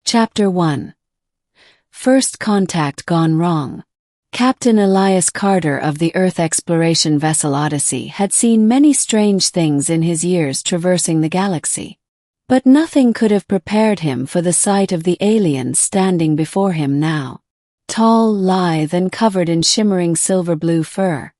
Chapter 1. First Contact Gone Wrong. Captain Elias Carter of the Earth exploration vessel Odyssey had seen many strange things in his years traversing the galaxy. But nothing could have prepared him for the sight of the alien standing before him now. Tall, lithe, and covered in shimmering silver-blue fur,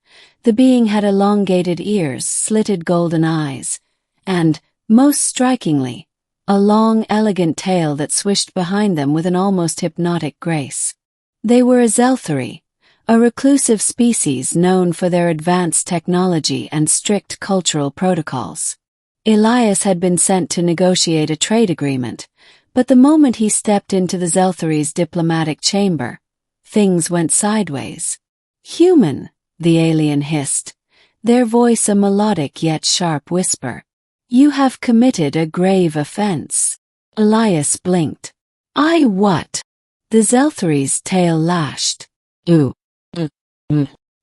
the being had elongated ears, slitted golden eyes, and, most strikingly, a long, elegant tail that swished behind them with an almost hypnotic grace. They were a Xelthari, a reclusive species known for their advanced technology and strict cultural protocols. Elias had been sent to negotiate a trade agreement, but the moment he stepped into the Xelthari's diplomatic chamber, things went sideways. "Human," the alien hissed, their voice a melodic yet sharp whisper. "You have committed a grave offense." Elias blinked. "I what?" The Xelthari's tail lashed.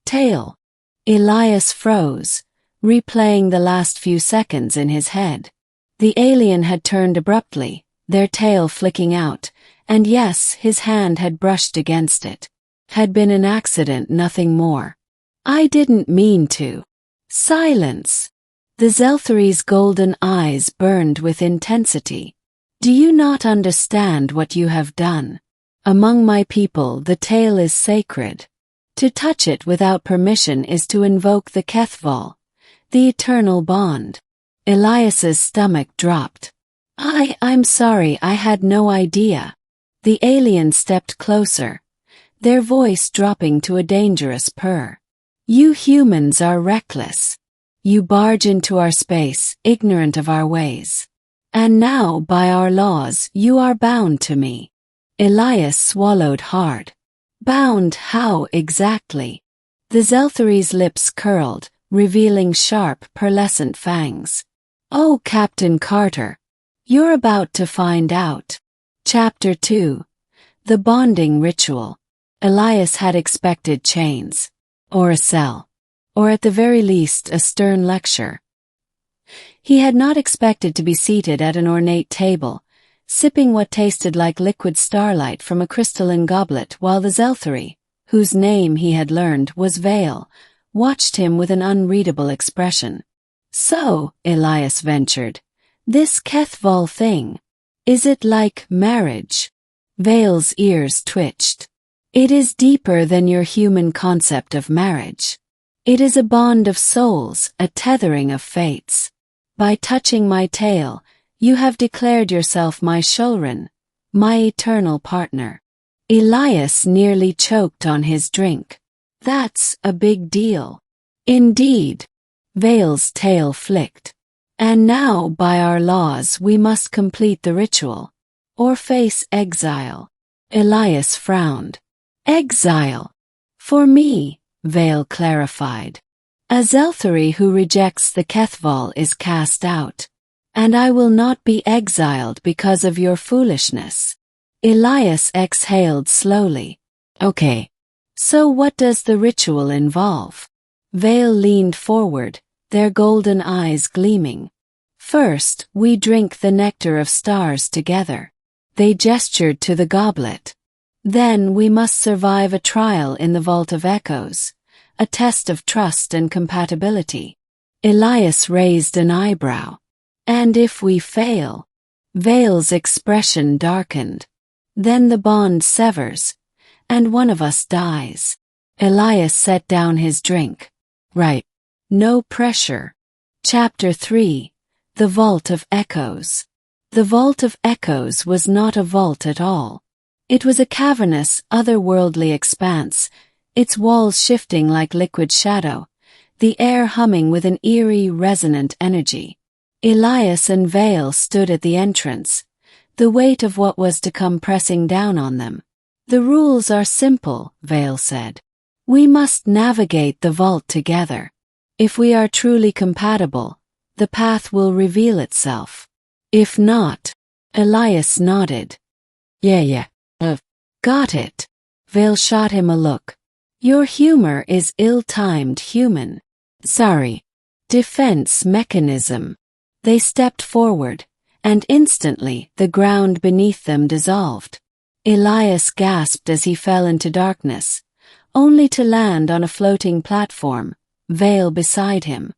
Tail. Elias froze, replaying the last few seconds in his head. The alien had turned abruptly, their tail flicking out, and yes, his hand had brushed against it. Had been an accident, nothing more. "I didn't mean to." Silence. The Xelthari's golden eyes burned with intensity. "Do you not understand what you have done? Among my people, the tail is sacred. To touch it without permission is to invoke the HFY, the eternal bond." Elias's stomach dropped. I'm sorry, I had no idea." The alien stepped closer, their voice dropping to a dangerous purr. "You humans are reckless. You barge into our space, ignorant of our ways. And now, by our laws, you are bound to me." Elias swallowed hard. "Bound how exactly?" The Xelthari's lips curled, revealing sharp, pearlescent fangs. "Oh, Captain Carter, you're about to find out." Chapter 2. The Bonding Ritual. Elias had expected chains. Or a cell. Or at the very least a stern lecture. He had not expected to be seated at an ornate table, sipping what tasted like liquid starlight from a crystalline goblet while the Xelthari, whose name he had learned was Vale, watched him with an unreadable expression. "So," Elias ventured, "this HFY thing, is it like marriage?" Vale's ears twitched. "It is deeper than your human concept of marriage. It is a bond of souls, a tethering of fates. By touching my tail, you have declared yourself my Shulran, my eternal partner." Elias nearly choked on his drink. "That's a big deal." "Indeed." Vale's tail flicked. "And now, by our laws, we must complete the ritual, or face exile." Elias frowned. "Exile? For me," Vale clarified. "A Xelthari who rejects the HFY is cast out. And I will not be exiled because of your foolishness." Elias exhaled slowly. "Okay. So what does the ritual involve?" Vale leaned forward, their golden eyes gleaming. "First, we drink the nectar of stars together." They gestured to the goblet. "Then we must survive a trial in the Vault of Echoes, a test of trust and compatibility." Elias raised an eyebrow. "And if we fail?" Vale's expression darkened. "Then the bond severs, and one of us dies." Elias set down his drink. "Right. No pressure." Chapter 3. The Vault of Echoes. The Vault of Echoes was not a vault at all. It was a cavernous, otherworldly expanse, its walls shifting like liquid shadow, the air humming with an eerie, resonant energy. Elias and Vale stood at the entrance, the weight of what was to come pressing down on them. "The rules are simple," Vale said. "We must navigate the vault together. If we are truly compatible, the path will reveal itself. If not..." Elias nodded. Yeah. Got it." Vale shot him a look. "Your humor is ill-timed, human." "Sorry." "Defense mechanism." They stepped forward, and instantly the ground beneath them dissolved. Elias gasped as he fell into darkness, only to land on a floating platform, Vale beside him.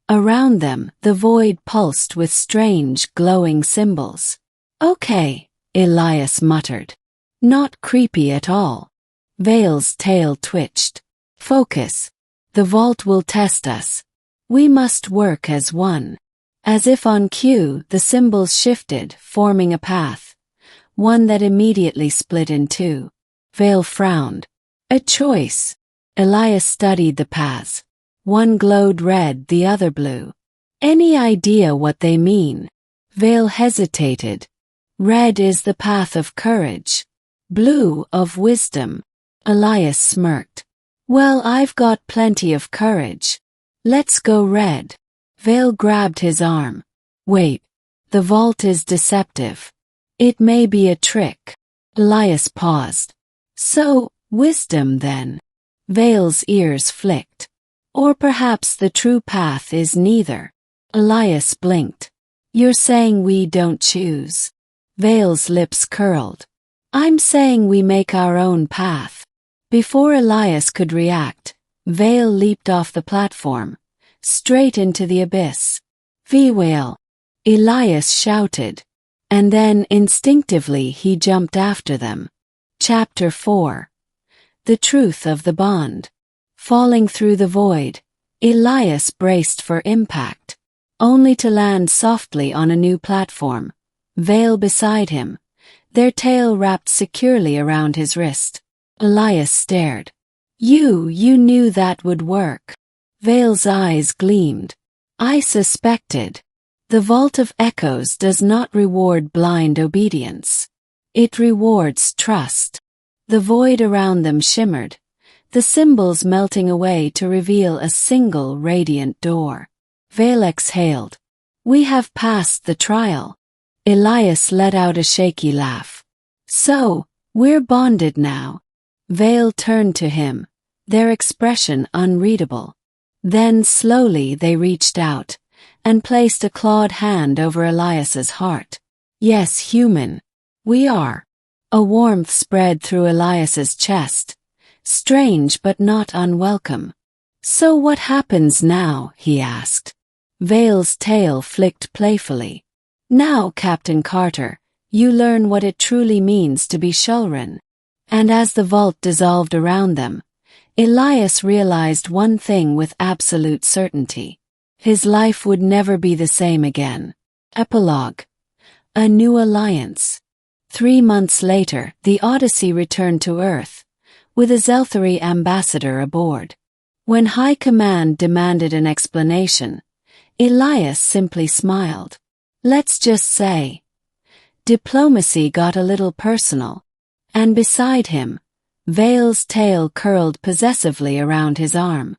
Around them, the void pulsed with strange, glowing symbols. "Okay," Elias muttered. "Not creepy at all." Vale's tail twitched. "Focus. The vault will test us. We must work as one." As if on cue, the symbols shifted, forming a path, one that immediately split in two. Vale frowned. "A choice." Elias studied the paths. One glowed red, the other blue. "Any idea what they mean?" Vale hesitated. "Red is the path of courage. Blue of wisdom." Elias smirked. "Well, I've got plenty of courage. Let's go red." Vale grabbed his arm. "Wait. The vault is deceptive. It may be a trick." Elias paused. "So, wisdom then?" Vale's ears flicked. "Or perhaps the true path is neither." Elias blinked. "You're saying we don't choose?" Vale's lips curled. "I'm saying we make our own path." Before Elias could react, Vale leaped off the platform, straight into the abyss. "V-Whale!" Elias shouted. And then, instinctively, he jumped after them. Chapter 4. The Truth of the Bond. Falling through the void, Elias braced for impact, only to land softly on a new platform, Vale beside him, their tail wrapped securely around his wrist. Elias stared. You knew that would work." Vale's eyes gleamed. "I suspected. The Vault of Echoes does not reward blind obedience. It rewards trust." The void around them shimmered, the symbols melting away to reveal a single radiant door. Vale exhaled. "We have passed the trial." Elias let out a shaky laugh. "So, we're bonded now." Vale turned to him, their expression unreadable. Then slowly they reached out, and placed a clawed hand over Elias's heart. "Yes, human. We are." A warmth spread through Elias's chest, strange but not unwelcome. "So what happens now?" he asked. Vale's tail flicked playfully. "Now, Captain Carter, you learn what it truly means to be Shulran." And as the vault dissolved around them, Elias realized one thing with absolute certainty. His life would never be the same again. Epilogue. A New Alliance. 3 months later, the Odyssey returned to Earth, with a Xelthari ambassador aboard. When High Command demanded an explanation, Elias simply smiled. Let's just say, diplomacy got a little personal. And beside him, Vale's tail curled possessively around his arm.